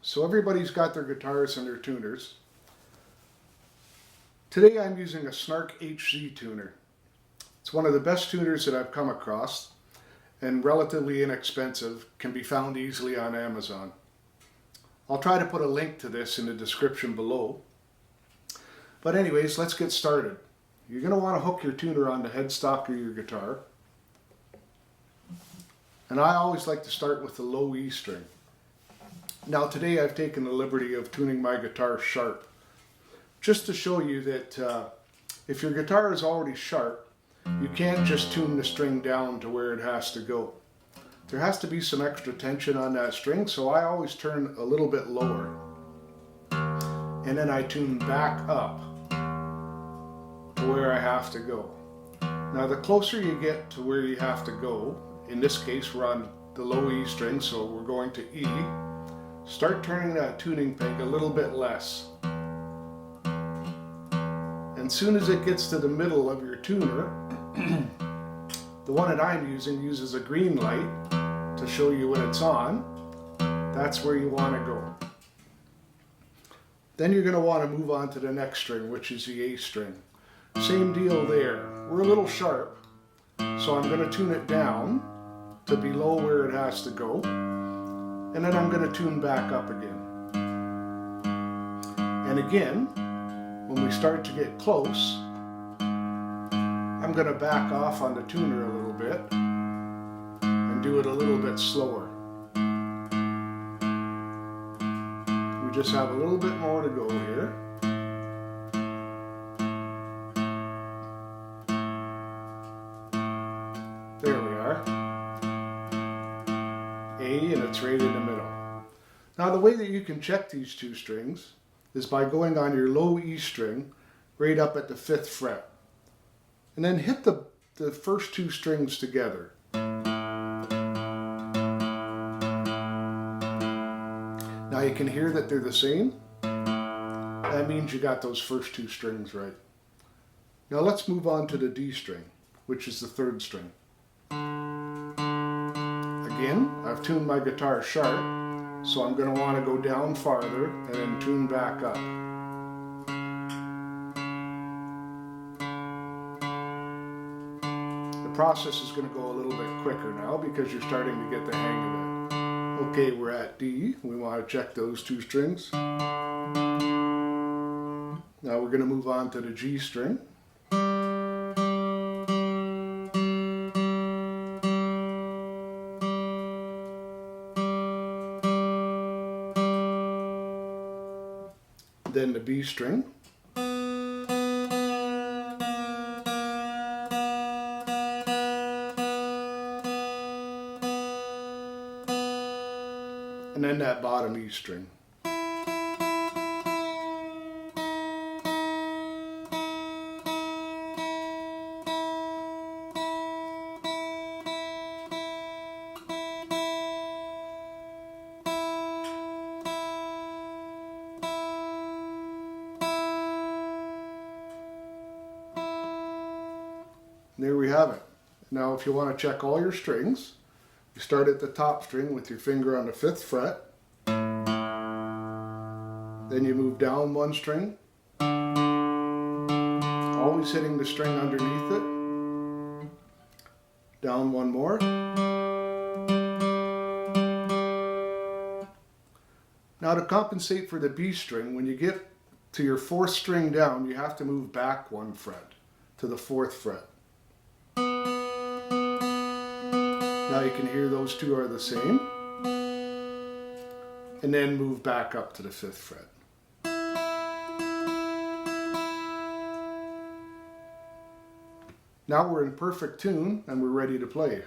So everybody's got their guitars and their tuners. Today I'm using a Snark HZ tuner. It's one of the best tuners that I've come across and relatively inexpensive, can be found easily on Amazon. I'll try to put a link to this in the description below. But anyways, let's get started. You're going to want to hook your tuner on the headstock of your guitar. And I always like to start with the low E string. Now today I've taken the liberty of tuning my guitar sharp, just to show you that if your guitar is already sharp, you can't just tune the string down to where it has to go. There has to be some extra tension on that string, so I always turn a little bit lower. And then I tune back up to where I have to go. Now the closer you get to where you have to go, in this case we're on the low E string, so we're going to E, start turning that tuning peg a little bit less. And as soon as it gets to the middle of your tuner, the one that I'm using uses a green light to show you when it's on. That's where you want to go. Then you're going to want to move on to the next string, which is the A string. Same deal there. We're a little sharp, so I'm going to tune it down to below where it has to go. And then I'm going to tune back up again. And again, when we start to get close, I'm going to back off on the tuner a little bit and do it a little bit slower. We just have a little bit more to go here. There we are. A, and it's right in the middle. Now the way that you can check these two strings is by going on your low E string right up at the 5th fret. And then hit the first two strings together. Now you can hear that they're the same. That means you got those first two strings right. Now let's move on to the D string, which is the 3rd string. Again, I've tuned my guitar sharp, so I'm going to want to go down farther and then tune back up. The process is going to go a little bit quicker now because you're starting to get the hang of it. Okay, we're at D. We want to check those two strings. Now we're going to move on to the G string. Then the B string. And then that bottom E string. There we have it. Now if you want to check all your strings, you start at the top string with your finger on the 5th fret. Then you move down one string, always hitting the string underneath it. Down one more. Now to compensate for the B string, when you get to your 4th string down, you have to move back one fret to the 4th fret. Now you can hear those two are the same. And then move back up to the 5th fret. Now we're in perfect tune and we're ready to play.